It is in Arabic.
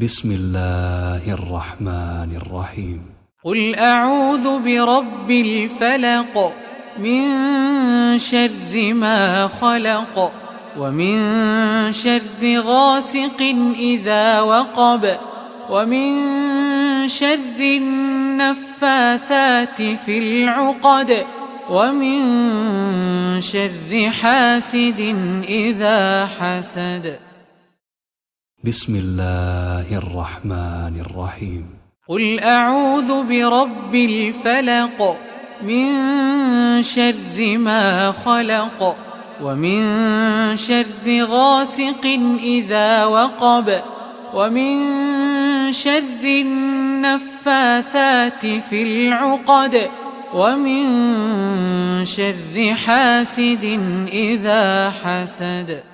بسم الله الرحمن الرحيم. قل أعوذ برب الفلق من شر ما خلق ومن شر غاسق إذا وقب ومن شر النفاثات في العقد ومن شر حاسد إذا حسد. بسم الله الرحمن الرحيم. قل أعوذ برب الفلق من شر ما خلق ومن شر غاسق إذا وقب ومن شر النفاثات في العقد ومن شر حاسد إذا حسد.